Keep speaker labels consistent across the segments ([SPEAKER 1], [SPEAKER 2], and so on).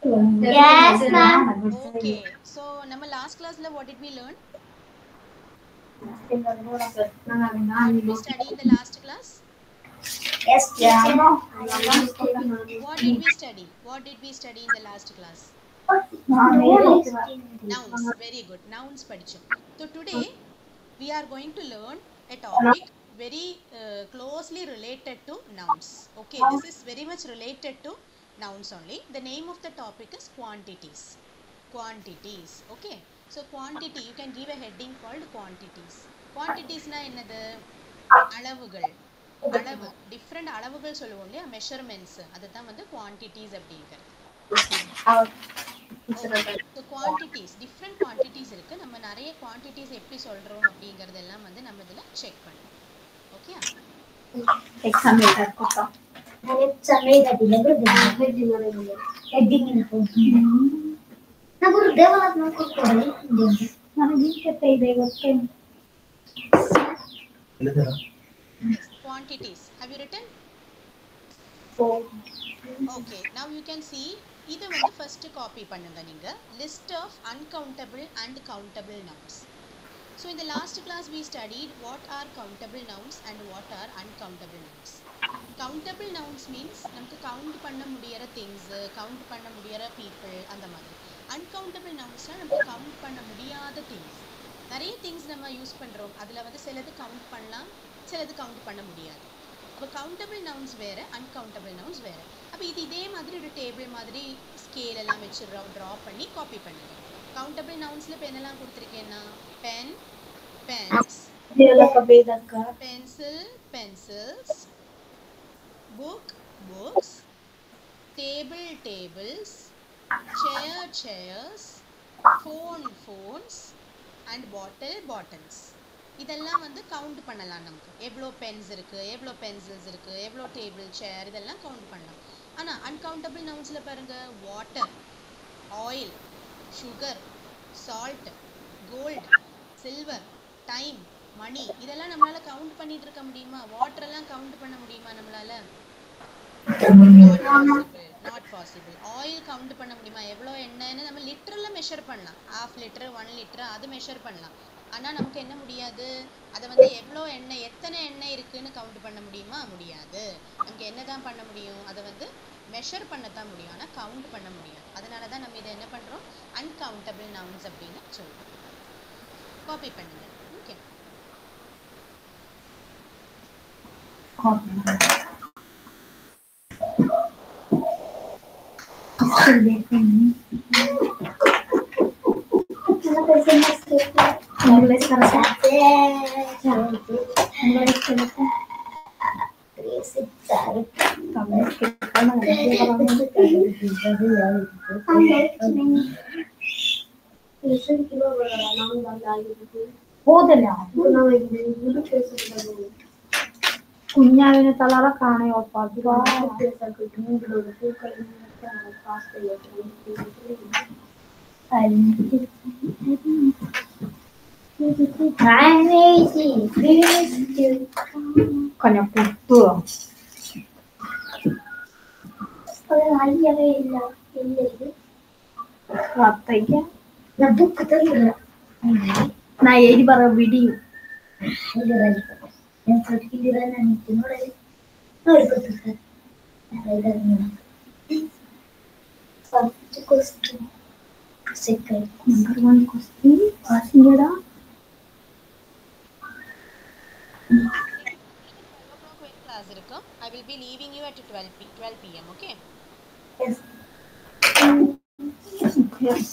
[SPEAKER 1] Yes, ma'am.
[SPEAKER 2] Okay. So, நம்ம last classல what did we learn? What did we study in the last class?
[SPEAKER 1] Yes, teacher.
[SPEAKER 2] What did we study? What did we study in the last class? Nouns. Very good. Nouns படிச்சோம். So today we are going to learn a topic very closely related to nouns. Okay, this is very much related to nouns only. The name of the topic is quantities. Quantities. Okay. So quantity, you can give a heading called quantities. Quantities na என்னது? அளவுகள். அளவு. Different அளவுகள் சொல்லுவோம் இல்லையா? Measurements. அதுதான் வந்து quantities அப்படிங்கிறது. Okay. So quantities, different quantities இருக்கு. நம்ம நிறைய quantities எப்படி சொல்றோம் அப்படிங்கறதெல்லாம் வந்து நம்ம இதுல செக் பண்ணுவோம். ஓகே?
[SPEAKER 1] Exam எழுத போறோம். exam எழுதிட்டு heading நான் ஒரு தேவலாத்மா கூப்பிடுறேன். நான் வீட்டை இதை
[SPEAKER 2] Yes, quantities. Have you written? Okay, now you can see இது வந்து first copy பண்ணுங்க நீங்க. List of uncountable and countable nouns. So in the last class we studied what are countable nouns and what are uncountable nouns. Countable nouns means நமக்கு count பண்ண முடியற things, count பண்ண முடியற people அந்த மாதிரி. Uncountable nouns நமக்கு count பண்ண முடியாத things. நிறைய things நம்ம யூஸ் பண்றோம். அதுல வந்து சிலது கவுண்ட் பண்ணலாம், சிலது கவுண்ட் பண்ண முடியாது. அப்போ கவுண்டபிள் நவுன்ஸ் வேற, அன்கவுண்டபிள் நவுன்ஸ் வேற. அப்போ இது இதே மாதிரி ஒரு டேபிள் மாதிரி ஸ்கேல் எல்லாம் வச்சு ட்ரா பண்ணி காப்பி பண்ணுங்க. கவுண்டபிள் நவுன்ஸ்ல இப்போ என்னெல்லாம் கொடுத்துருக்கேன்னா pen, pens, pencil, pencils, book, books, table, tables, chair, chairs, phone, phones and bottle, bottles. இதெல்லாம் வந்து கவுண்ட் பண்ணலாம். நமக்கு எவ்வளோ பென்ஸ் இருக்கு, எவ்வளோ பென்சில்ஸ் இருக்கு, எவ்வளோ டேபிள், சேர், இதெல்லாம் கவுண்ட் பண்ணலாம். ஆனால் அன்கவுண்டபிள் நவுன்ஸ்ல பாருங்க, water, oil, sugar, salt, gold, silver, time, money, இதெல்லாம் நம்மளால கவுண்ட் பண்ணிட்டு இருக்க முடியுமா? வாட்டர் எல்லாம் கவுண்ட் பண்ண முடியுமா நம்மளால? Not possible. ஆயில் கவுண்ட் பண்ண முடியுமா? எவ்வளோ எண்ணெய்னு நம்ம லிட்டர்ல மெஷர் பண்ணலாம். 1/2 லிட்டர், 1 லிட்டர் அது மெஷர் பண்ணலாம். ஆனால் நமக்கு என்ன முடியாது? அதை வந்து எவ்வளோ எண்ணெய், எத்தனை எண்ணெய் இருக்குன்னு கவுண்ட் பண்ண முடியுமா? முடியாது. நமக்கு என்ன தான் பண்ண முடியும்? அதை வந்து மெஷர் பண்ணத்தான் முடியும், ஆனால் கவுண்ட் பண்ண முடியாது. அதனால தான் நம்ம இதை என்ன பண்ணுறோம்? அன்கவுண்டபிள் நவுன்ஸ் அப்படின்னு சொல்கிறோம். காப்பி பண்ணுங்க. ஓகே,
[SPEAKER 1] കുഞ്ഞാവിനെ തളറ കാണയോ കൊഞ്ഞ പുട്ടു ನಾ ಎಲ್ಲಿ ಬರೋ video Number 1 question. Passenger.
[SPEAKER 2] class இருக்கும். I will be leaving you at 12 p.m. Okay?
[SPEAKER 1] Yes. Yes.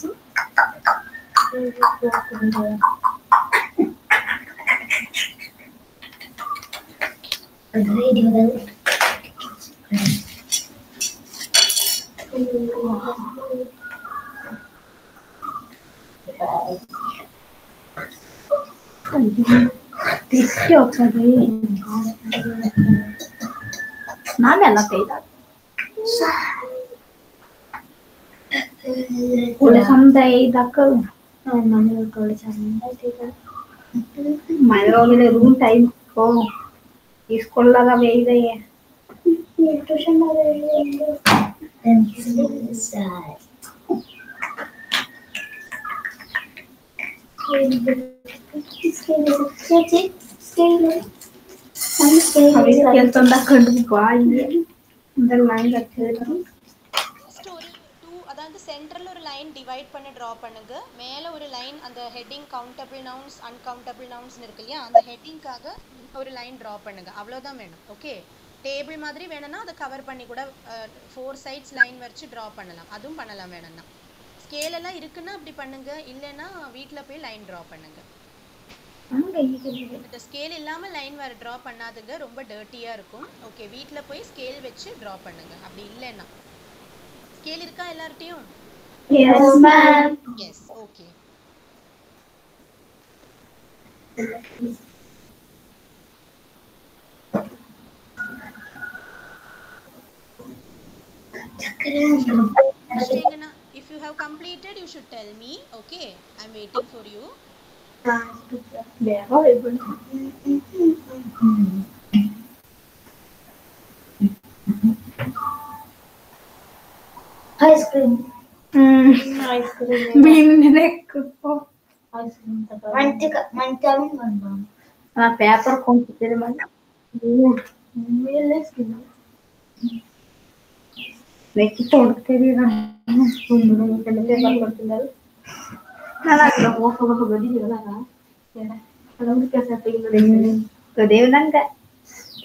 [SPEAKER 1] ನಾನೆಲ್ಲ ಕೈದ ಸಮುದಾಯ ಇದಾಕ ಮೈರೋಗಿನ ರೂಮ್ ಟೈಮ್ తీసుకొల్లగా వేయదయ్యే ట్యూషన్
[SPEAKER 2] Just ஒரு டூ அதாவது சென்டரில் ஒரு லைன் டிவைட் பண்ணி ட்ரா பண்ணுங்க. மேலே ஒரு லைன் அந்த ஹெட்டிங் கவுண்டபிள் நவுன்ஸ் அன்கவுண்டபிள் நவுன்ஸ்னு இருக்கு இல்லையா, அந்த ஹெட்டிங்காக ஒரு லைன் ட்ரா பண்ணுங்க. அவ்வளோதான் வேணும். ஓகே, டேபிள் மாதிரி வேணும்னா அதை கவர் பண்ணி கூட 4 சைட்ஸ் லைன் வச்சு ட்ரா பண்ணலாம். அதுவும் பண்ணலாம் வேணும்னா. ஸ்கேல் எல்லாம் இருக்குன்னா அப்படி பண்ணுங்க, இல்லைன்னா வீட்டில் போய் லைன் ட்ரா பண்ணுங்க. இந்த ஸ்கேல் இல்லாமல் லைன் வர ட்ரா பண்ணாதுங்க, ரொம்ப டர்ட்டியாக இருக்கும். ஓகே, வீட்டில் போய் ஸ்கேல் வச்சு ட்ரா பண்ணுங்க. அப்படி இல்லைன்னா ஸ்கேல் இருக்கா எல்லார்ட்டையும்?
[SPEAKER 1] Yes, ma'am.
[SPEAKER 2] Yes, okay. If you have completed, you should tell me. Okay, I'm waiting for you.
[SPEAKER 1] Ice cream. Ice cream.
[SPEAKER 3] Paper కొంచెం వెక్కి కొడుతుంది ದೇವನಂಗ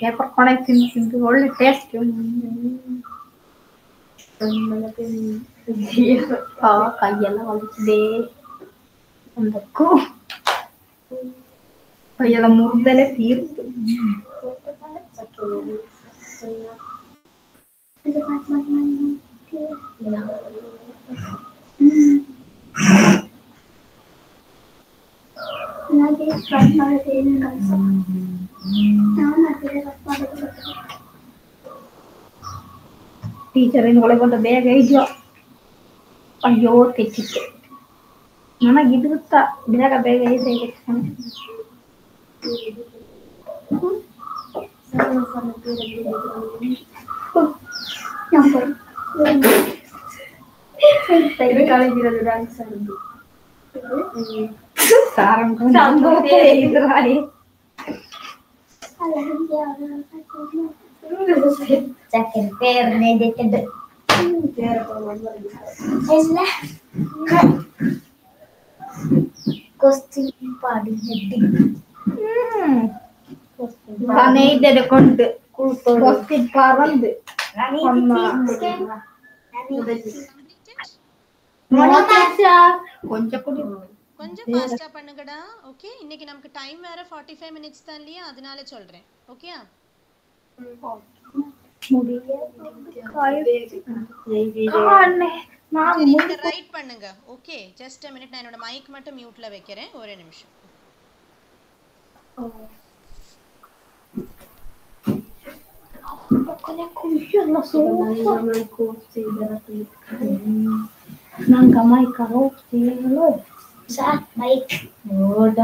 [SPEAKER 3] ಪೇಪರ್ ಕೊಡಕ್ ತಿಂದು ಒಳ್ಳೆ ಟೇಸ್ಟ್ ಕೈಯೆಲ್ಲ ಒಲಿಸಿದೆ ಒಂದಕ್ಕೂ ಕೈಯೆಲ್ಲ ಮುರಿದಲೇ ತೀರ್ತು. ಟೀಚರಿನ ಒಳಗೊಂಡು ಬೇಗ ಇದೆಯೋ ಅಯ್ಯೋ ತೆಚ್ಚಿತ್ತು ನನಗೆ ಇದುತ್ತಾ ಬೇಗ ಬೇಗ ಇದೆ കൊണ്ട് പറந்து
[SPEAKER 2] கொஞ்சம் ஃபாஸ்டா பண்ணுங்கடா. ஓகே, இன்னைக்கு நமக்கு டைம் வேற 45 மினிட்ஸ் தான் இல்லையா, அதனால சொல்றேன். ஓகேயா? ரைட் பண்ணுங்க. ஓகே, ஜஸ்ட் a minute, நான் என்னோட மைக் மட்டும் மியூட்ல வைக்கிறேன். ஒரு நிமிஷம்.
[SPEAKER 3] ನಂಗೆ ಮೈಕ್ ಹೋಗ್ತೀನೋ
[SPEAKER 1] ಮೈಕ್
[SPEAKER 3] ನೋಡ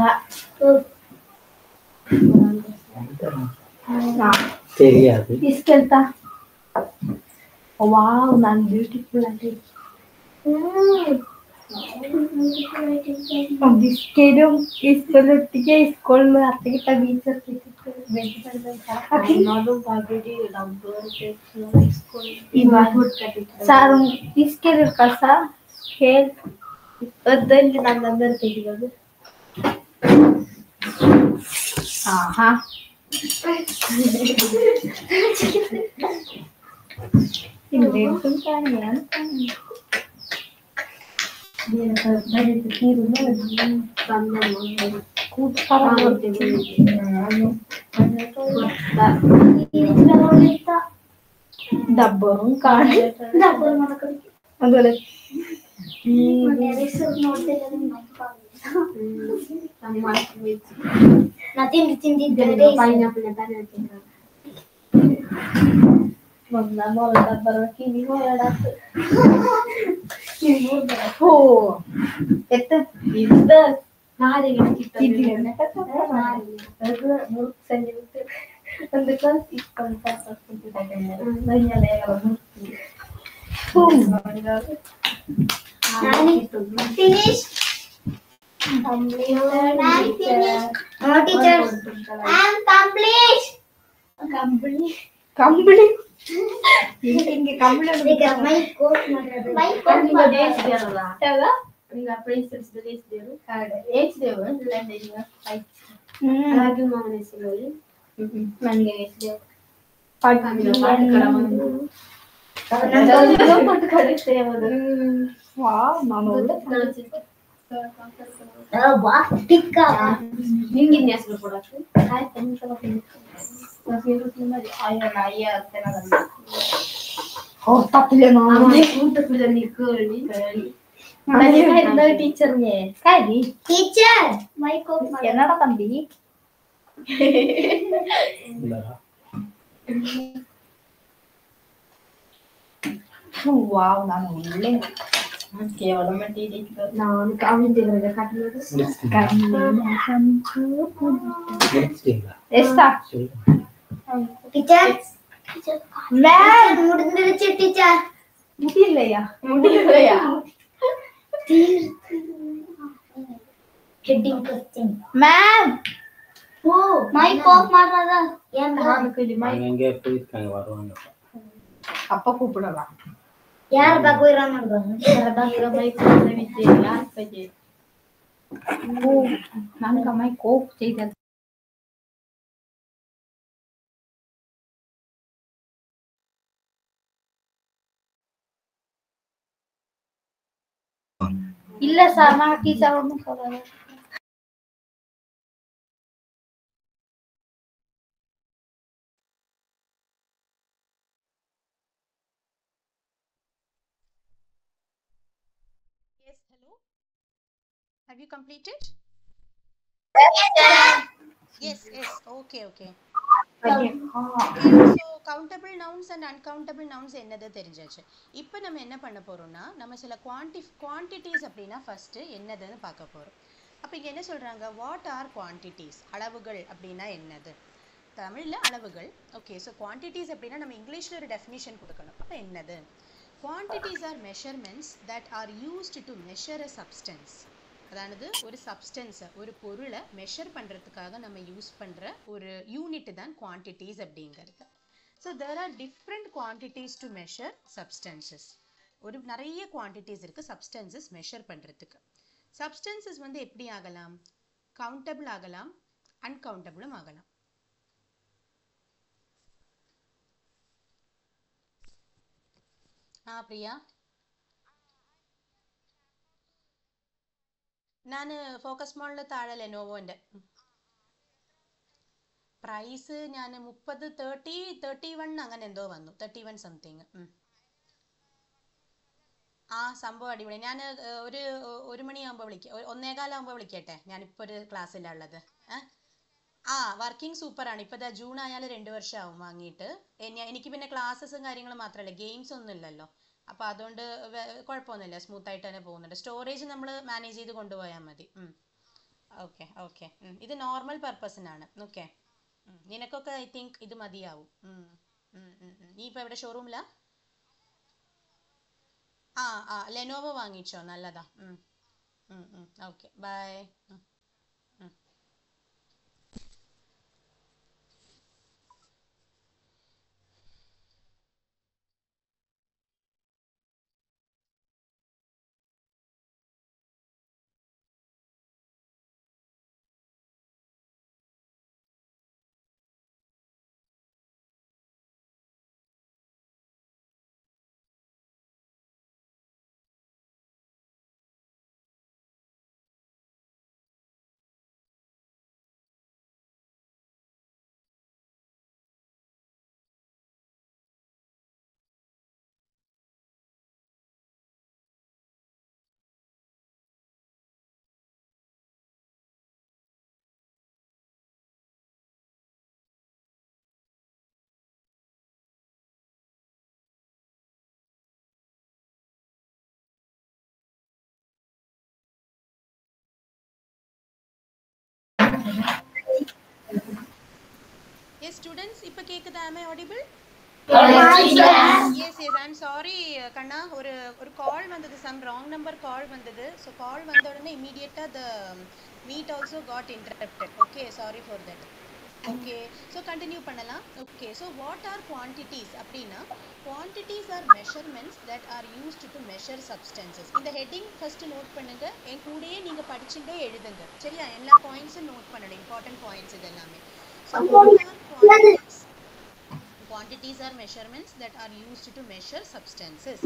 [SPEAKER 4] தெரியாது.
[SPEAKER 3] తీసుకెళ్తా. వావ్, ನಾನು ಬ್ಯೂಟಿಫುಲ್ ಆಗಿ ಬಿಸ್ಕೆಟು ಇಸ್ಕೊಳ್ಳೊಟ್ಟಿಗೆ ಇಸ್ಕೊಳ್ಳು ಅತ್ತಿಗಿಟ್ಟ ಬೀಚರ್ సార్ తీసుకెళ్ళారు కదా సార్ స్కేల్ వద్దండి నాకు అందరు తెలియదు. ఆహా ಡಬ್ಬರು ಕಾಣಿ ಅದಲ್ಲ
[SPEAKER 1] ತಿಂದಿದ್ದರೆ No teachers. I am complete.
[SPEAKER 3] கம்பளி இங்க கம்பளி
[SPEAKER 1] Because my coach matter. My coach matter.
[SPEAKER 4] நீங்க பிரின்சிபல்ஸ் ரிலீஸ் தேரு ஏஜ் தேரு இல்ல நீங்க అలాగే మానేసినోళ్ళు మనకి ఏజ్ పట్టు కడితే
[SPEAKER 3] వావ్ నాను
[SPEAKER 1] Wah, tikka.
[SPEAKER 4] ನಿಂಗೆ ಹೆಸರು ಕೊಡಕ್ಕೆ
[SPEAKER 3] ತಪ್ಪಿಲ್ಲ
[SPEAKER 4] ಊಟಕ್ಕೆ ನಿಕ್ಕು டீச்சருங்க
[SPEAKER 3] khadi
[SPEAKER 1] Teacher. My coach matter.
[SPEAKER 3] என்னடா தம்பி வாவ் நான் உள்ளே
[SPEAKER 4] కేవలం ನಾನು ಕಾಮೆಂಟ್ ಇದ್ರಾಗ ಕಟ್ಟಲು
[SPEAKER 3] எஸ்டா
[SPEAKER 1] Teacher.
[SPEAKER 3] மேம்
[SPEAKER 1] முடிஞ்சிருச்சு teacher.
[SPEAKER 3] முடியலையா
[SPEAKER 4] முடியலையா
[SPEAKER 1] Heading question.
[SPEAKER 3] Ma'am
[SPEAKER 1] Oh, my coach matter.
[SPEAKER 5] எங்கே போயிருக்காங்க வருவாங்க
[SPEAKER 3] அப்பா கூப்பிடலாம்
[SPEAKER 1] யார் பகவீராம
[SPEAKER 3] நானுக்கு அம்மாய் கோப் செய்தது இல்ல சார் நான் டீச்சர் ஒன்றும் சொல்லல
[SPEAKER 2] Yes, hello. Have you completed? Yes, yes. Okay, okay. Okay, so countable nouns and uncountable nouns என்னது தெரிஞ்சாச்சு. இப்போ நம்ம என்ன பண்ண போறோம்னா நம்ம சில quantities அப்படினா ஃபர்ஸ்ட் என்னதுன்னு பார்க்க போறோம். அப்ப இங்க என்ன சொல்றாங்க what are quantities அளவுகள் அப்படினா என்னது தமிழ்ல அளவுகள். ஓகே, so quantities அப்படினா நம்ம இங்கிலீஷ்ல ஒரு டெஃபினிஷன் கொடுக்கணும். அப்ப என்னது quantities are measurements that are used to measure a substance. அதாவது ஒரு சப்ஸ்டன்ஸை ஒரு பொருளை மெஷர் பண்ணுறதுக்காக நம்ம யூஸ் பண்ணுற ஒரு யூனிட் தான் குவான்டிட்டிஸ் அப்படிங்கிறது. So there are different quantities to measure substances. ஒரு நிறைய குவான்டிட்டிஸ் இருக்குது சப்ஸ்டன்சஸ் மெஷர் பண்ணுறதுக்கு. சப்ஸ்டன்சஸ் வந்து எப்படி ஆகலாம் கவுண்டபிள் ஆகலாம் அன்கவுண்டபிளும் ஆகலாம். பிரியா ನಾನು ಫೋಕಸ್ ಮಾಡಲು ತಾಳೆ ಲೆನೋವೋൻ്റെ പ്രൈസ് ഞാൻ 31 അങ്ങനെ എന്തോ വന്നു 31 സംതിങ്. ആ സംഭവം അടിപൊളി. ഞാൻ ഒരു മണിയാകുമ്പോൾ വിളിക്കാം 1:15 വിളിക്കട്ടെ. ഞാനിപ്പോൾ ഒരു ക്ലാസ്സിലുള്ളത്. വർക്കിംഗ് സൂപ്പറാണ്. ഇപ്പോൾ ജൂൺ ആയാലും 2 വർഷമാവും വാങ്ങിയിട്ട്. എനിക്ക് പിന്നെ ക്ലാസ്സസും കാര്യങ്ങളും മാത്രമല്ല ഗെയിംസ് ഒന്നും ഇല്ലല്ലോ. അപ്പോൾ അതുകൊണ്ട് കുഴപ്പമൊന്നുമില്ല സ്മൂത്തായിട്ട് തന്നെ പോകുന്നുണ്ട്. സ്റ്റോറേജ് നമ്മൾ മാനേജ് ചെയ്ത് കൊണ്ടുപോയാൽ മതി. ഓക്കെ ഓക്കെ ഇത് നോർമൽ പർപ്പസിനാണ്. ഓക്കെ നിനക്കൊക്കെ ഐ തിങ്ക് ഇത് മതിയാവും. നീ ഇപ്പോൾ എവിടെ ഷോറൂമിലാ? ലെനോവോ വാങ്ങിച്ചോ നല്ലതാ. Okay bye. Yes students, இப்போ கேக்குதா? Am I audible? Yes, I'm sorry, Kanna. ஒரு call வந்தது, some wrong number call வந்தது. So call வந்த உடனே immediately the meet also got interrupted. Okay, sorry for that. Okay, so continue பண்ணலாம். Okay, so what are quantities அப்படினா quantities are measurements that are used to measure substances. இந்த heading first note பண்ணுங்க, என் கூடயே நீங்க படிச்சிட்டே எழுதுங்க. சரியா? எல்லா points note பண்ணணும், important points இதெல்லாமே. So what are quantities? Quantities are measurements that are used to measure substances.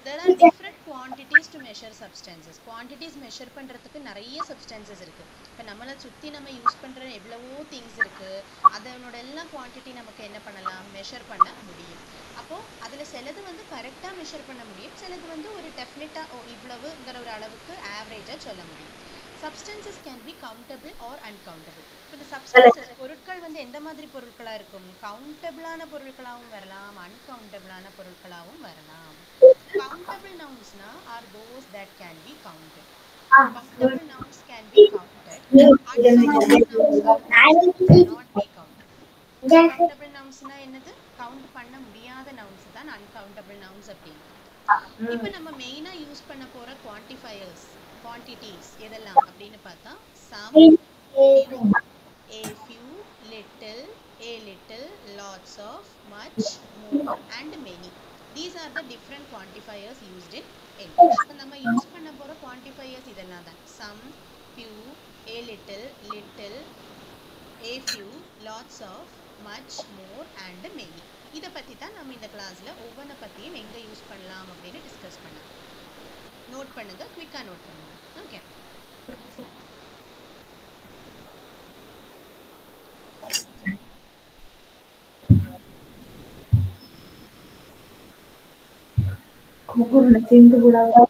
[SPEAKER 2] There are different quantities to measure substances. Quantities measure பண்றதுக்கு நிறைய substances இருக்கு. இப்ப நம்மள சுத்தி நம்ம யூஸ் பண்ற எவ்வளவோ things இருக்கு. அதனோட எல்லா quantity நமக்கு என்ன பண்ணலாம், measure பண்ண முடியும். அப்போ அதுல சிலது வந்து கரெக்ட்டா measure பண்ண முடியும், சிலது வந்து ஒரு டெஃபினட்டா இவ்வளவுங்கற ஒரு அளவுக்கு ஆவரேஜா சொல்ல முடியும். Substances can be countable or uncountable. இந்த substances பொருட்கள் வந்து எந்த மாதிரி பொருட்களா இருக்கும்? கவுண்டபிளான பொருட்களாகவும் வரலாம், அன்கவுண்டபிளான பொருட்களாகவும் வரலாம். Countable nouns are those that can be counted. Countable nouns can be counted. Uncountable nouns cannot be counted. Countable nouns என்னது? கவுண்ட் பண்ண முடியாத nouns தான் uncountable nouns அப்படிங்க. இப்போ நம்ம மெயினா யூஸ் பண்ண போற quantifiers, quantities எதெல்லாம் அப்படினு பார்த்தா some, few, a few, little, a little, lots of, much, more and many. These are the different quantifiers used in English. இப்போ நம்ம யூஸ் பண்ண போற quantifiers இதெல்லாம் தான். Some, few, a little, little, a few, lots of, much, more and many. இத பத்தி தான் நம்ம இந்த கிளாஸ்ல ஒவ்வொண்ண பத்தியும் எங்க யூஸ் பண்ணலாம் அப்படினு டிஸ்கஸ் பண்ணலாம். நோட் பண்ணுங்க, குயிக்கா நோட் பண்ணுங்க. ஓகே.
[SPEAKER 3] Google சேர்ந்து கூடாதா?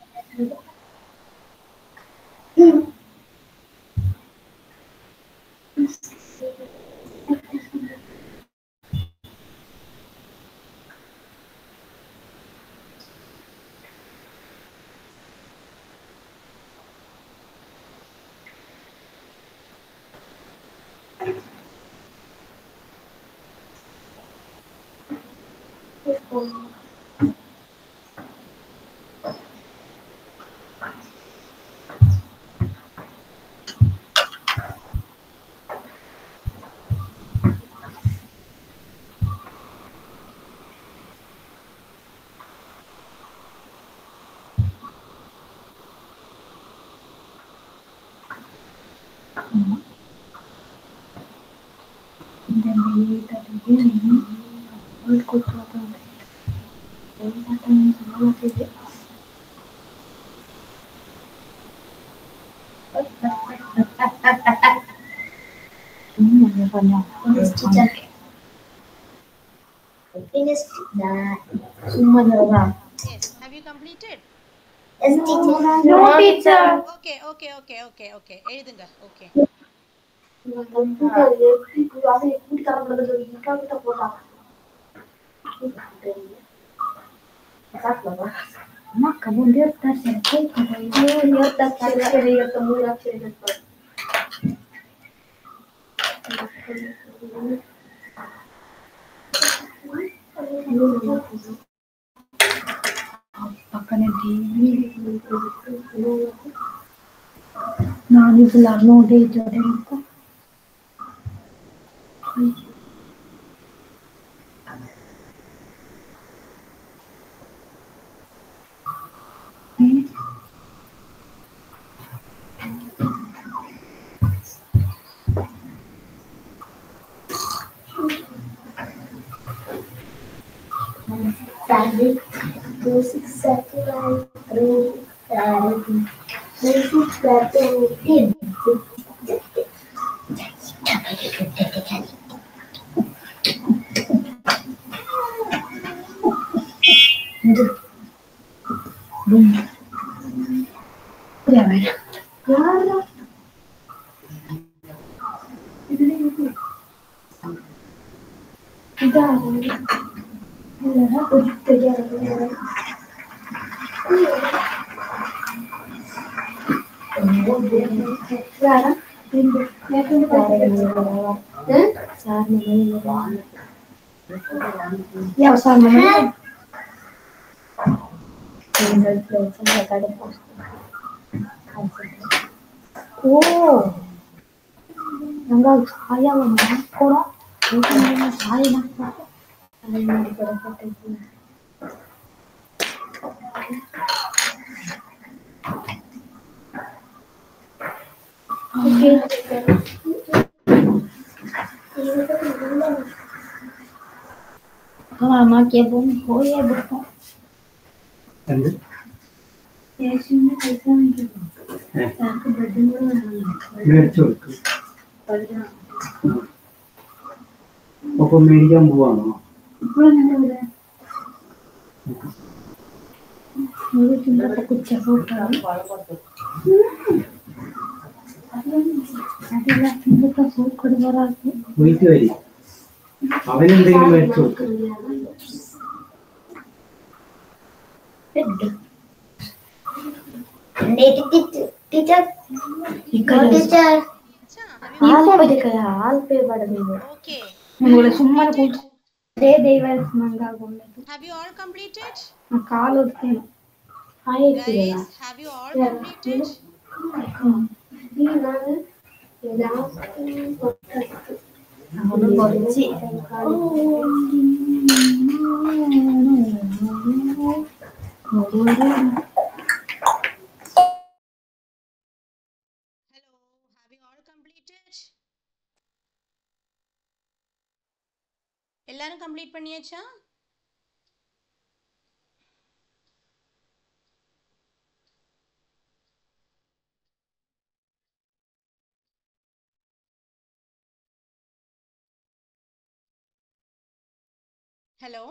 [SPEAKER 2] Yes, have you completed?
[SPEAKER 1] Yes, teacher.
[SPEAKER 3] No, teacher.
[SPEAKER 2] Okay. எழுதுங்க. Okay.
[SPEAKER 3] Anak kamu dia terserah pakanan di nani bilang no deh jodoh itu.
[SPEAKER 1] Fabric, those exactly like road, basic pattern in.
[SPEAKER 3] விவசாயம் ஓ நாங்க சாயா கூட சாயா Mama que bom foi é bom.
[SPEAKER 5] എന്ത്
[SPEAKER 3] Yeşilini koysam gibi. Sanki böldüm
[SPEAKER 5] മേടിച്ചു കൊടുക്കും അപ്പൊ മേടിക്കാൻ പോവാണോ
[SPEAKER 3] Nur cuma takut cabut kan. Adalah cuma takut keluar aku.
[SPEAKER 5] വീട്ടിൽ വരി അവനെന്തെങ്കിലും മേടിച്ചു കൊടുക്കും
[SPEAKER 1] Teacher.
[SPEAKER 2] Acha, have
[SPEAKER 3] Okay.
[SPEAKER 2] you
[SPEAKER 3] Have
[SPEAKER 2] have you all completed?
[SPEAKER 3] you
[SPEAKER 2] Guys, have you all completed? Hello, have you all completed? எல்லாரும் complete பண்ணியாச்சா? Hello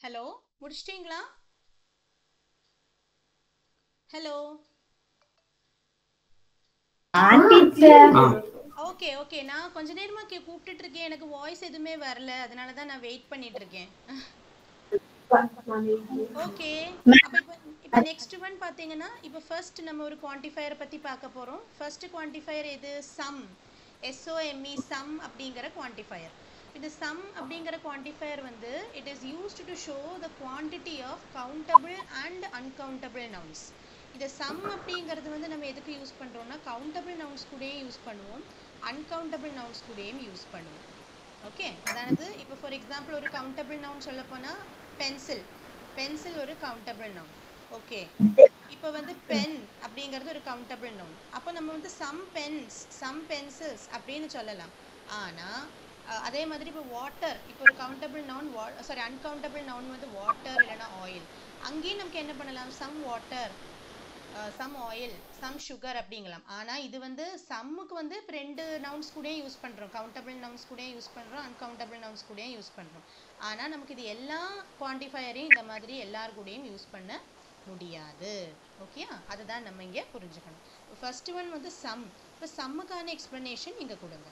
[SPEAKER 2] hello முடிச்சிட்டீங்களா? Hello okay okay நான் கொஞ்ச நேரமா கூப்பிட்டுட்டு இருக்கேன், எனக்கு வாய்ஸ் எதுவுமே வரல, அதனால தான் நான் வெயிட் பண்ணிட்டு இருக்கேன். ஓகே அப்ப இப்போ நெக்ஸ்ட் ஒன் பாத்தீங்கன்னா இப்போ ஃபர்ஸ்ட் நம்ம ஒரு குவான்டிஃபையர் பத்தி பார்க்க போறோம். ஃபர்ஸ்ட் குவான்டிஃபையர் எது? சம். SOME சம் அப்படிங்கற குவான்டிஃபையர். இந்த சம் அப்படிங்கற குவான்டிஃபையர் வந்து it is used to show the quantity of countable and uncountable nouns. இந்த சம் அப்படிங்கிறது வந்து நம்ம எதுக்கு யூஸ் பண்றோம்னா கவுண்டபிள் நவுன்ஸ் கூடயும் யூஸ் பண்ணுவோம், அன்கவுண்டபிள் நவுன்ஸ் கூடயும் யூஸ் பண்ணுவோம். ஓகே, அதாவது இப்போ ஃபார் எக்ஸாம்பிள் ஒரு கவுண்டபிள் நவுன் சொல்ல போனா பென்சில். பென்சில் ஒரு கவுண்டபிள் நவுன். ஓகே, இப்போ வந்து பென் அப்படிங்கிறது ஒரு கவுண்டபிள் நவுன். அப்போ நம்ம வந்து சம் பென்ஸ் சம் பென்சில்ஸ் அப்படின்னு சொல்லலாம். ஆனா அதே மாதிரி இப்போ வாட்டர், இப்போ ஒரு countable noun sorry uncountable noun வந்து வாட்டர் இல்லைன்னா ஆயில். அங்கேயும் நமக்கு என்ன பண்ணலாம்? Some water, some oil, some sugar அப்படிங்கலாம். ஆனால் இது வந்து சம்முக்கு வந்து இப்போ ரெண்டு நவுன்ஸ் கூடயும் யூஸ் பண்ணுறோம், கவுண்டபிள் நவுன்ஸ் கூடயும் யூஸ் பண்ணுறோம், அன்கவுண்டபிள் நவுன்ஸ் கூடயும் யூஸ் பண்ணுறோம். ஆனால் நமக்கு இது எல்லா குவான்டிஃபையரையும் இந்த மாதிரி எல்லார் கூடயும் யூஸ் பண்ண முடியாது. ஓகேயா, அதுதான் நம்ம இங்கே புரிஞ்சுக்கணும். ஃபர்ஸ்ட் ஒன் வந்து சம். இப்போ சம்முக்கான எக்ஸ்பிளனேஷன் இங்கே கொடுங்க.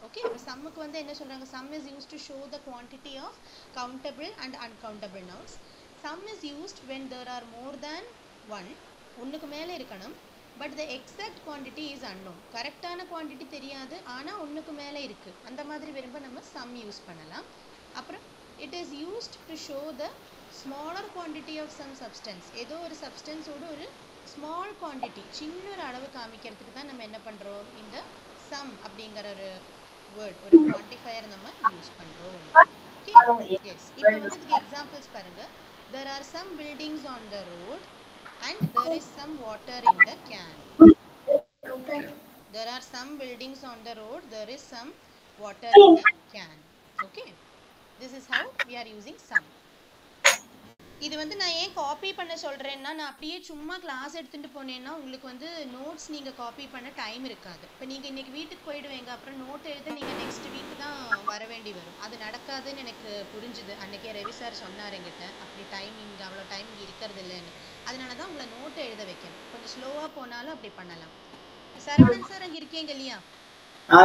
[SPEAKER 2] ஓகே, இப்போ சம்முக்கு வந்து என்ன சொல்கிறாங்க? Some is used to show the quantity of countable and uncountable nouns. Some is used when there are more than one. ஒன்றுக்கு மேலே இருக்கணும், but the exact quantity is unknown. கரெக்டான குவான்டிட்டி தெரியாது, ஆனால் ஒன்றுக்கு மேலே இருக்குது, அந்த மாதிரி விரும்ப நம்ம சம் யூஸ் பண்ணலாம். அப்புறம் it is used to show the smaller quantity of some substance, ஏதோ ஒரு சப்ஸ்டன்ஸோட ஒரு ஸ்மால் குவான்டிட்டி, சின்ன ஒரு அளவு காமிக்கிறதுக்கு தான் நம்ம என்ன பண்ணுறோம், இந்த சம் அப்படிங்கிற ஒரு வேர்ட், ஒரு குவான்டிஃபையர் நம்ம யூஸ் பண்ணுறோம். Okay, yes. இப்போ வந்து இதுக்கு எக்ஸாம்பிள்ஸ் பாருங்க. There are some buildings on the road and there is some water in the can. There are some buildings on the road, there is some water in the can. Okay, this is how we are using some. இது வந்து நான் ஏன் copy பண்ண சொல்கிறேன்னா, நான் அப்படியே சும்மா class எடுத்துகிட்டு போனேன்னா உங்களுக்கு வந்து நோட்ஸ் நீங்கள் காப்பி பண்ண டைம் இருக்காது. இப்போ நீங்கள் இன்றைக்கி வீட்டுக்கு போயிடுவீங்க, அப்புறம் நோட் எழுத நீங்கள் நெக்ஸ்ட் வீக் தான் வர வேண்டி வரும். அது நடக்காதுன்னு எனக்கு புரிஞ்சுது. அன்றைக்கே ரவி சார் சொன்னார் என்கிட்ட, அப்படி டைமிங் அவ்வளோ டைம் இருக்கிறது இல்லைன்னு. அதனால தான் உங்களை நோட்டை எழுத வைக்கணும். கொஞ்சம் ஸ்லோவாக போனாலும் அப்படி பண்ணலாம். சரவணன் சார் அங்கே இருக்கீங்க இல்லையா?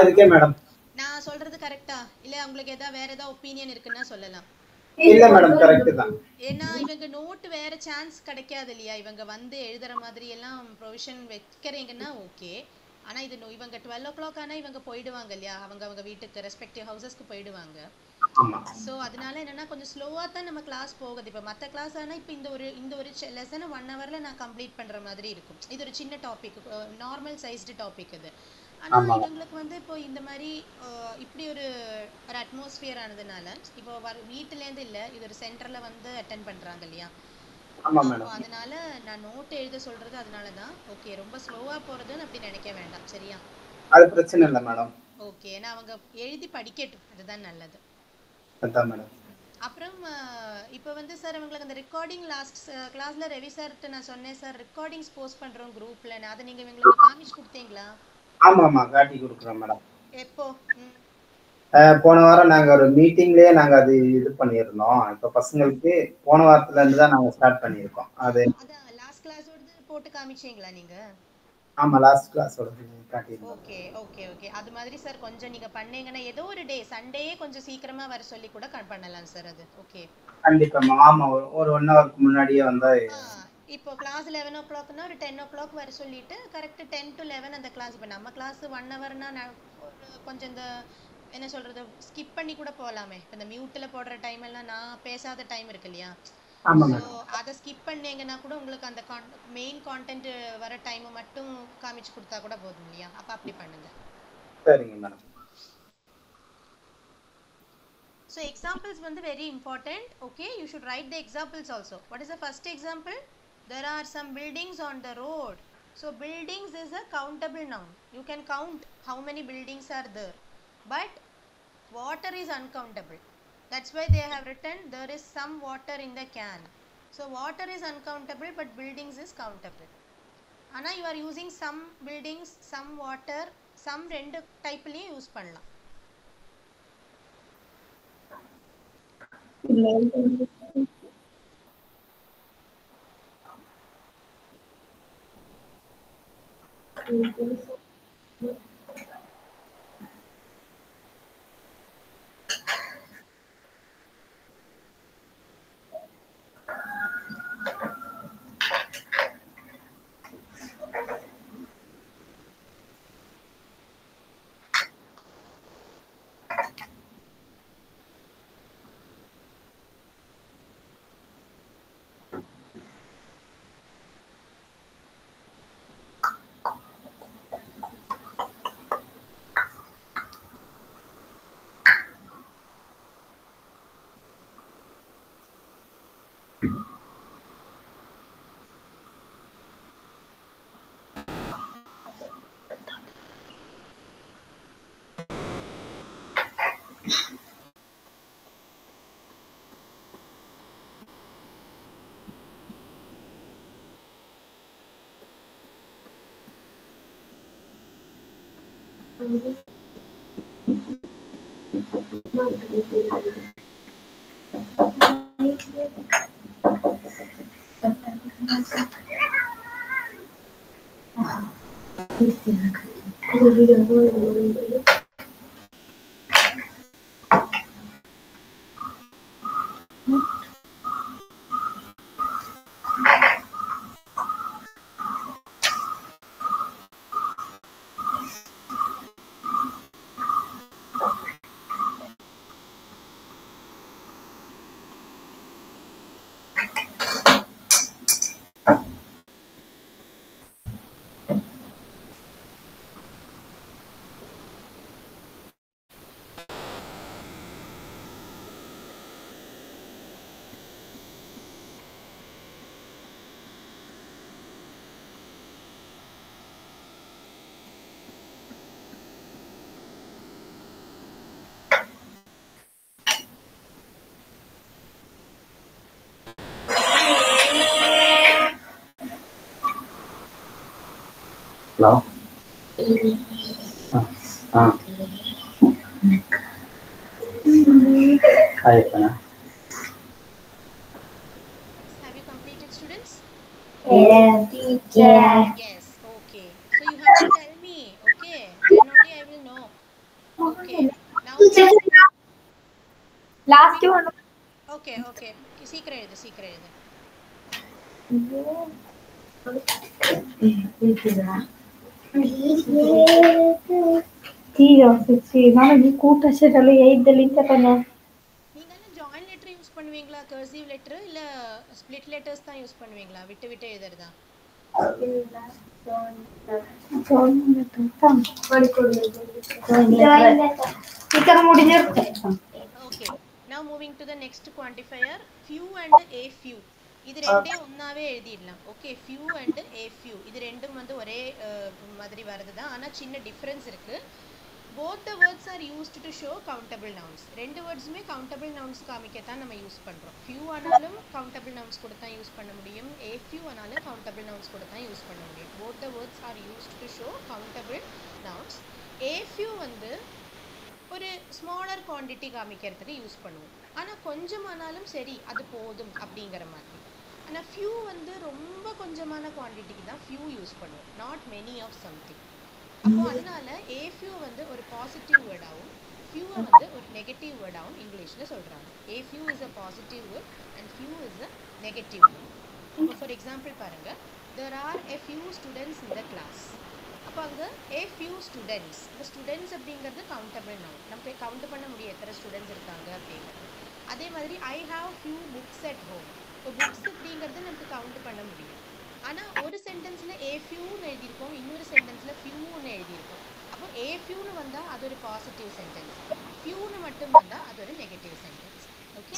[SPEAKER 5] இருக்கேன் மேடம்.
[SPEAKER 2] நான் சொல்கிறது கரெக்டா இல்லை? உங்களுக்கு வேறு ஏதாவது ஒப்பீனியன் இருக்குன்னா சொல்லலாம்.
[SPEAKER 5] இல்ல மேடம், கரெக்ட் தான்.
[SPEAKER 2] ஏன்னா இவங்க நோட் வேற சான்ஸ் கிடைக்காது இல்லையா? இவங்க வந்து எழுதுற மாதிரி எல்லாம் ப்ரொவிஷன் வைக்கிறீங்கன்னா ஓகே. ஆனா இது இவங்க 12 o'clock ஆனா இவங்க போயிடுவாங்க இல்லையா? அவங்க வீட்டுக்கு ரெஸ்பெக்டிவ் ஹவுசஸ்க்கு போயிடுவாங்க. ஸோ அதனால என்னன்னா கொஞ்சம் ஸ்லோவா தான் நம்ம கிளாஸ் போகுது. இப்போ மற்ற கிளாஸ் ஆனால் இப்போ இந்த ஒரு லெசனை 1 hourல நான் கம்ப்ளீட் பண்ற மாதிரி இருக்கும். இது ஒரு சின்ன டாபிக், நார்மல் சைஸ்டு டாபிக் இது. ஆனால் இவங்களுக்கு வந்து இப்போ இந்த மாதிரி இப்படி ஒரு அட்மாஸ்பியர் ஆனதுனால இப்போ வீட்டிலேருந்து இல்லை, இது ஒரு சென்டரில் வந்து அட்டென்ட் பண்ணுறாங்க இல்லையா? அதனால நான் நோட் எழுத சொல்றது அதனால தான். ஓகே, ரொம்ப ஸ்லோவாக போகிறதுன்னு அப்படி நினைக்க வேண்டாம், சரியா?
[SPEAKER 5] அது பிரச்சனை இல்லை மேடம்.
[SPEAKER 2] ஓகே, ஏன்னா அவங்க எழுதி படிக்கட்டும், அதுதான் நல்லது. அப்புறம் இப்போ வந்து சார் அவங்களுக்கு அந்த ரெக்கார்டிங் லாஸ்ட் கிளாஸில் ரவி சார்கிட்ட நான் சொன்னேன் சார், ரெக்கார்டிங்ஸ் போஸ்ட் பண்ணுறோம் குரூப்பில். அதை நீங்கள் இவங்களுக்கு காமிச்சு கொடுத்தீங்களா?
[SPEAKER 5] ஆமாம்மா, காட்டி கொடுக்குறோம் மேடம்.
[SPEAKER 2] எப்போ?
[SPEAKER 5] போன வாரம் நாங்க ஒரு மீட்டிங்லயே நாங்க அது இது பண்ணியிருந்தோம். இப்ப பசங்களுக்கு போன வாரத்துல இருந்து தான் நாங்க ஸ்டார்ட் பண்ணியிருக்கோம். அது
[SPEAKER 2] லாஸ்ட் கிளாஸோட போட்டு காமிச்சீங்களா நீங்க?
[SPEAKER 5] ஆமா, லாஸ்ட் கிளாஸோட காட்டியிருந்தோம்.
[SPEAKER 2] Okay okay okay. அது மாதிரி சார் கொஞ்சம் நீங்க பண்ணீங்கன்னா ஏதோ ஒரு டே சண்டே கொஞ்சம் சீக்கிரமா வர சொல்லி கூட பண்ணலாம் சார். அது ஓகே, கண்டிப்பா.
[SPEAKER 5] ஆமா, ஒரு 1 ஹவருக்கு முன்னாடியே வந்தா.
[SPEAKER 2] இப்போ கிளாஸ் 11 o'clockனா ஒரு 10 o'clock வர சொல்லிட்டு கரெக்ட் 10 to 11 அந்த கிளாஸ். இப்போ நம்ம கிளாஸ் 1 hourனா கொஞ்சம் இந்த என்ன சொல்றது ஸ்கிப் பண்ணி கூட போகலாமே. இப்போ இந்த மியூட்ல போடுற டைம் எல்லாம் நான் பேசாத டைம் இருக்கு இல்லையா? ஸோ அதை ஸ்கிப் பண்ணீங்கன்னா கூட உங்களுக்கு அந்த மெயின் கான்டென்ட் வர டைமை மட்டும் காமிச்சு கொடுத்தா கூட போதும் இல்லையா? அப்போ அப்படி பண்ணுங்க.
[SPEAKER 5] சரிங்க மேடம்.
[SPEAKER 2] So examples வந்து very important. Okay, you should write the examples also. What is the first example? There are some buildings on the road. So buildings is a countable noun. You can count how many buildings are there. But water is uncountable. That's why they have written there is some water in the can. So water is uncountable but buildings is countable. Ana you are using some buildings, some water, some rendu type liye use பண்ணலாம்.
[SPEAKER 5] Hello ஆயிடுச்சுண்ணா.
[SPEAKER 2] Have you completed, students?
[SPEAKER 1] Yes, teacher.
[SPEAKER 2] Yes. Okay. So you have to tell me. Okay. Then only I will know. Okay. Now.
[SPEAKER 3] Last one.
[SPEAKER 2] Okay. Okay. Secret எழுது. Secret எழுது.
[SPEAKER 3] ನನಗೆ ಕೂಟ ಶೆಟ್ಟಲ್ಲಿ ಐದಲ್ಲಿ ತಗೊಂಡೆ
[SPEAKER 2] நீங்க join letter use பண்ணுவீங்களா, cursive letter இல்ல split letters தான் use பண்ணுவீங்களா, விட்டு விட்டு எழுதுறதா? Okay. Now moving to the next quantifier, few and a few. இது ரெண்டே ஒன்னாவே எழுதிடலாம். Okay, few and a few இது ரெண்டும் ஒரே மாதிரி வரதுதான். ஆனா சின்ன டிஃபரன்ஸ் இருக்கு. Both the words are used to show countable nouns. ரெண்டு வேர்ட்ஸுமே countable nouns காமிக்கத்தான் நம்ம யூஸ் பண்றோம். few ஆனாலும் countable nouns கூட தான் யூஸ் பண்ண முடியும். a few ஆனாலும் countable nouns கூட தான் யூஸ் பண்ண முடியும். Both the words are used to show countable nouns. a few ஒரு ஸ்மாலர் குவாண்டிட்டி காமிக்கிறதுக்கு யூஸ் பண்ணுவோம். ஆனால் கொஞ்சமானாலும் சரி அது போதும் அப்படிங்கிற மாதிரி. ஆனால் ஃபியூ ரொம்ப கொஞ்சமான குவாண்டிட்டிக்கு தான் ஃபியூ யூஸ் பண்ணுவோம், நாட் மெனி ஆஃப் சம்திங். அப்போ அதனால ஏ ஃபியூ ஒரு பாசிட்டிவ் வேர்டாகவும் ஃபியூவை ஒரு நெகட்டிவ் வேர்டாகவும் இங்கிலீஷில் சொல்கிறாங்க. ஏ few is a positive word and few is a negative word. இப்போ ஃபார் எக்ஸாம்பிள் பாருங்கள், there are a few students in the class. அப்போ அங்கே a few students, இந்த ஸ்டூடெண்ட்ஸ் அப்படிங்கிறது கவுண்டபிள் நவுன், நம்ம கவுண்ட் பண்ண முடியும் எத்தனை ஸ்டூடெண்ட்ஸ் இருக்காங்க அப்படிங்கிறது. அதே மாதிரி I have few books at home, இப்போ புக்ஸ் அப்படிங்கிறது நமக்கு கவுண்ட் பண்ண முடியும். ஆனால் ஒரு சென்டென்ஸில் a fewன்னு எழுதியிருக்கோம், இன்னொரு சென்டென்ஸில் ஃபியூன்னு எழுதியிருக்கோம். அப்போ a fewன்னு வந்தால் அது ஒரு பாசிட்டிவ் சென்டென்ஸ், ஃபியூன்னு மட்டும் வந்தால் அது ஒரு நெகட்டிவ் சென்டென்ஸ். ஓகே,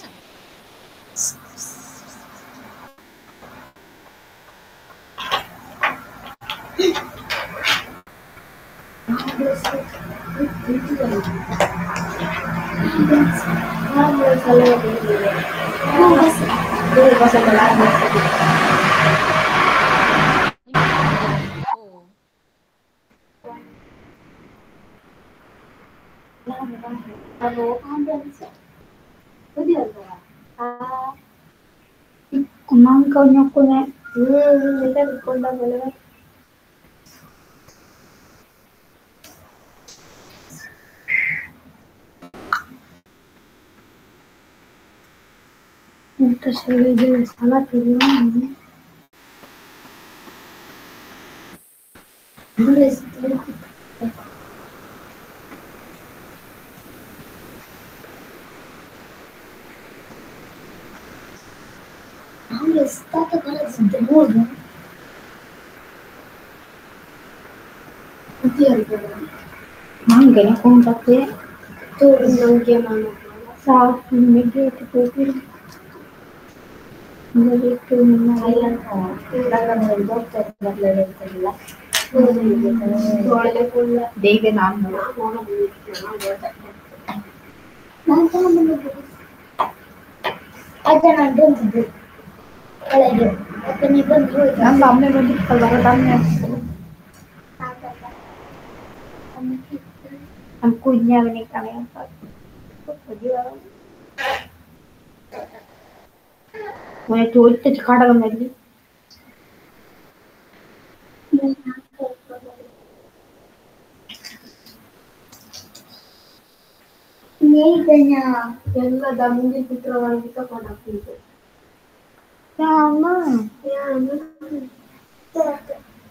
[SPEAKER 4] ಎಲ್ಲ ದಮ್ಮಿಗೆ ಚಿತ್ರವಾಗಿ ತಗೊಂಡು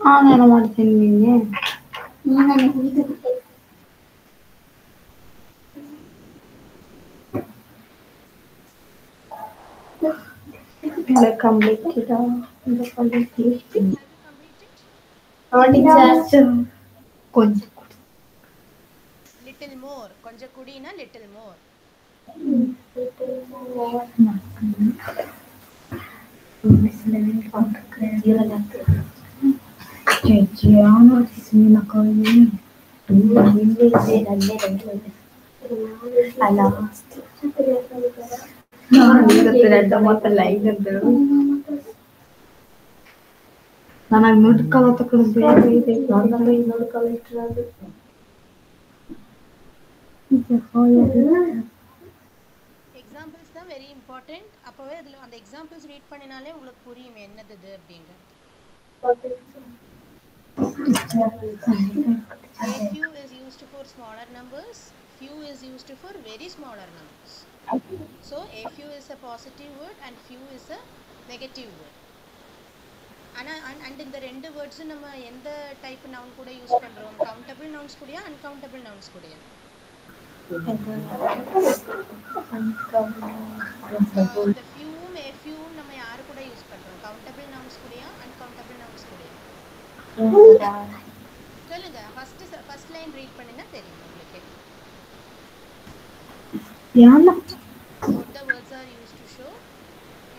[SPEAKER 3] ನಾನು ಮಾಡ್ತೀನಿ ನಿನ್ನೆ கொஞ்சம்
[SPEAKER 2] லிட்டில் மோர், கொஞ்சம் குடினா லிட்டில் மோர்.
[SPEAKER 3] ನನಗೆ ನುಡ್ಕಲ್ಲ ತಕೊಳ್ಳೋದು ಇದೆ
[SPEAKER 4] ನುಡ್ಕಲ್ಲ ಇಟ್ಟಿರೋದು
[SPEAKER 2] எக்ஸாம்பிள்ஸ் தான் வெரி இம்பார்ட்டன்ட். அப்போவே அதில் அந்த எக்ஸாம்பிள்ஸ் ரீட் பண்ணினாலே உங்களுக்கு புரியும் என்னது அப்படிங்கிறது. A few is used for smaller numbers, few is used for very smaller numbers. So a few is a positive word and few is a negative word. And இந்த ரெண்டு words நம்ம எந்த type noun கூட use பண்றோம்? Countable nouns கூடயா uncountable nouns கூடயா? இந்த ஃபியூவும் a few நம்ம யாரு கூட யூஸ் பண்றோம்? கவுண்டபிள் நவுன்ஸ் கூடயா அன்கவுண்டபிள் நவுன்ஸ் கூடயா? சொல்லுங்க. ஃபர்ஸ்ட் லைன் ரீட் பண்ணினா தெரியும் உங்களுக்கு. What the words are used to show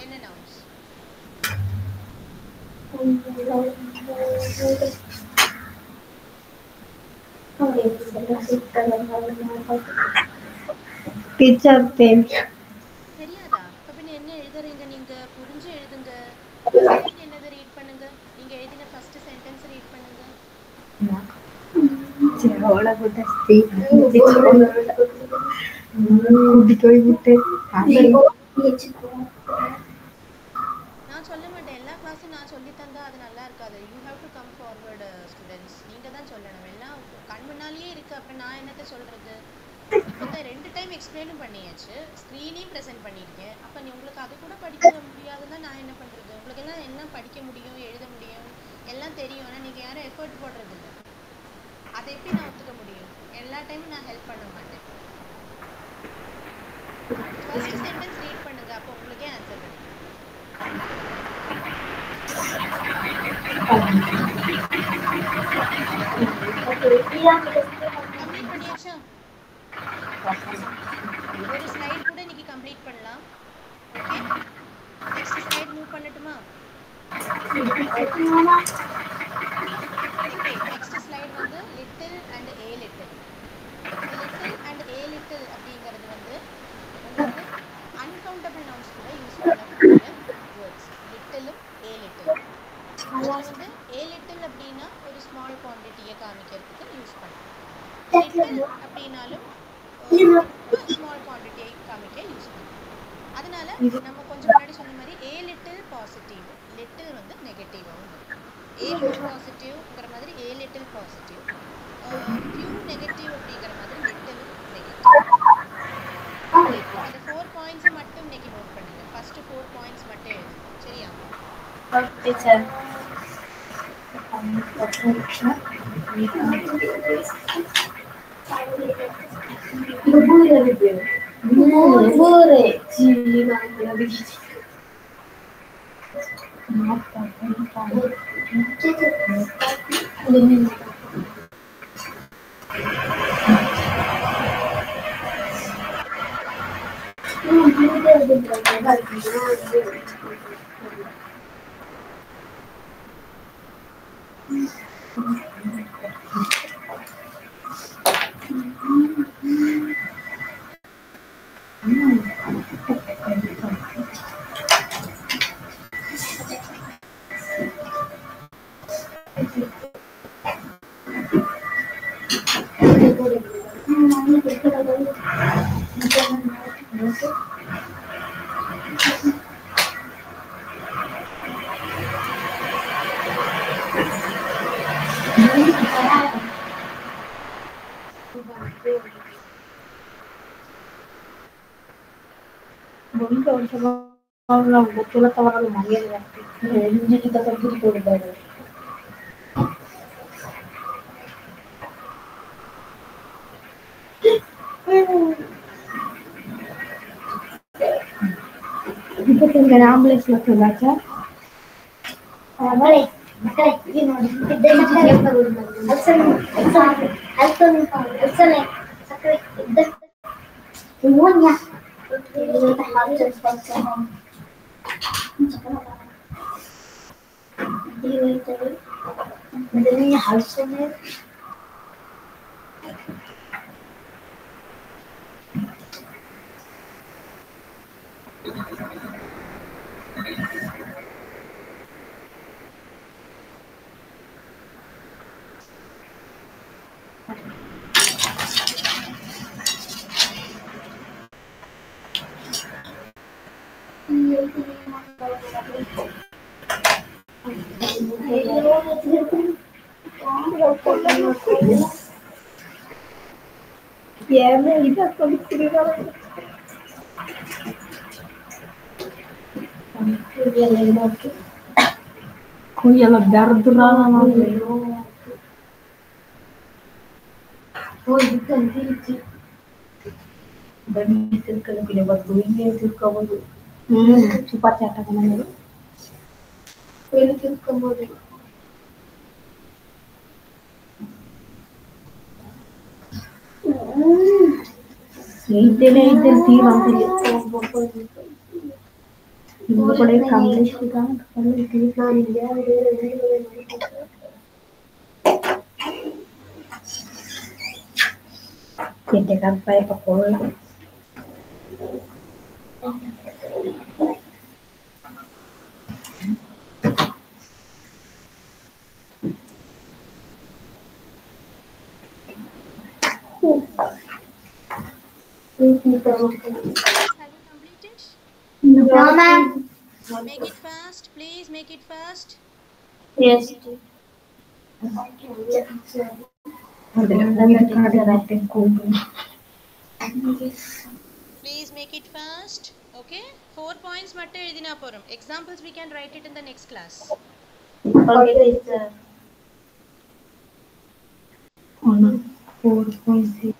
[SPEAKER 2] என்ன nouns?
[SPEAKER 3] டீச்சர்
[SPEAKER 2] தெரியாதா? அப்ப என்ன எழுதுறீங்க நீங்க? புரிஞ்சு எழுதுங்க. ஃபர்ஸ்ட் லைன் என்னது ரீட் பண்ணுங்க. நீங்க எழுதின ஃபர்ஸ்ட் சென்டென்ஸ் ரீட் பண்ணுங்க. நான் சொல்ல மாட்டேன். எல்லா கிளாஸும் நான் சொல்லி தந்தா அது நல்லா இருக்காது. You have to come forward students. நீங்க தான் சொல்லணும். எல்லாம் கண் முன்னாலேயே இருக்கு. அப்புறம் நான் என்னத்த சொல்றது? அந்த 2 டைம் எக்ஸ்பிளைனும் பண்ணியாச்சு, ஸ்க்ரீனையும் ப்ரெசென்ட் பண்ணியிருக்கேன். அப்போ உங்களுக்கு அது கூட படிக்க முடியாதுன்னா நான் என்ன பண்ணுறது? உங்களுக்கு எல்லாம் என்ன படிக்க முடியும், எழுத முடியும், எல்லாம் தெரியும். ஆனால் நீங்கள் யாரும் எஃபர்ட் போடுறது இல்லை. அதை எப்படி நான் ஒத்துக்க முடியும்? எல்லா டைமும் நான் ஹெல்ப் பண்ண மாட்டேன். ஃபர்ஸ்ட் சென்டென்ஸ் ரீட் பண்ணுங்க, அப்போ உங்களுக்கே ஆன்சர் பண்ணுங்க. கம்ப்ளீட் பண்ணியாச்சா? ஒரு ஸ்லைடு கூட இன்னைக்கு கம்ப்ளீட் பண்ணலாம். ஓகே, நெக்ஸ்ட் ஸ்லைடு மூவ் பண்ணட்டுமா? ஓகே, நெக்ஸ்ட் ஸ்லைடு வந்து little and a little. Little and a little அப்படிங்கிறது வந்து உங்களுக்கு அன்கவுண்டபிள் நவுன்ஸ் கூட யூஸ் பண்ணக்கூடிய வேர்ட்ஸ். லிட்டிலும் ஏ லிட்டில். அதில் வந்து ஏ லிட்டில் அப்படின்னா ஒரு ஸ்மால் குவான்டிட்டியை காமிக்கிறதுக்கு யூஸ் பண்ணலாம். லிட்டில் அப்படின்னாலும் ஸ்மால் குவான்டிட்டியை காமிக்க யூஸ் பண்ணலாம். அதனால நம்ம கொஞ்சம் முன்னாடி சொன்ன மாதிரி ஏ லிட்டில் பாசிட்டிவ், லிட்டில் வந்து நெகட்டிவாகவும் இருக்கும். ஏ மோர் பாசிட்டிவ்ங்கிற மாதிரி a little positive, few negative அப்படிங்கிற மாதிரி லிட்டில் நெகட்டிவ். அந்த 4 பாயிண்ட்ஸை மட்டும் இன்னைக்கு நோட் பண்ணுங்க. ஃபர்ஸ்ட் 4 பாயிண்ட்ஸ் மட்டும் எழுதுங்க. சரியா?
[SPEAKER 4] Okay sir.
[SPEAKER 3] ஆம்புலன்ஸ்ல சொல்லாச்சா ஏன் இதை சொல்லிக்கிறீங்க Kuya dardra na
[SPEAKER 4] ಹೋಗಿ ತಂದಿರಿಸಿ ಬನ್ನಿ ತಿಳ್ಕೊಳ್ಳಿ ಇವತ್ತು ಹಿಂಗೆ ತಿಳ್ಕೊಬೋದು
[SPEAKER 3] ಸೂಪರ್ ಚಾಟ್ ಹಾಕೋಣ
[SPEAKER 4] ಎಲ್ಲಿ ತಿಳ್ಕೊಬೋದು
[SPEAKER 3] ಇದ್ದೇನೆ ತೀರ ಅಂತ ನಿಮ್ಮ ಕಡೆ ಕಾಂಗ್ರೆಸ್
[SPEAKER 4] ನಾನು
[SPEAKER 3] Gente campai pa poi.
[SPEAKER 2] Have you completed?
[SPEAKER 4] No, ma'am.
[SPEAKER 2] Make it fast, please make it fast.
[SPEAKER 4] Yes.
[SPEAKER 2] Please make it fast. Okay? 4 points matte edina porum. Examples we can write it in the next class.
[SPEAKER 4] Okay, sir.
[SPEAKER 3] 4.6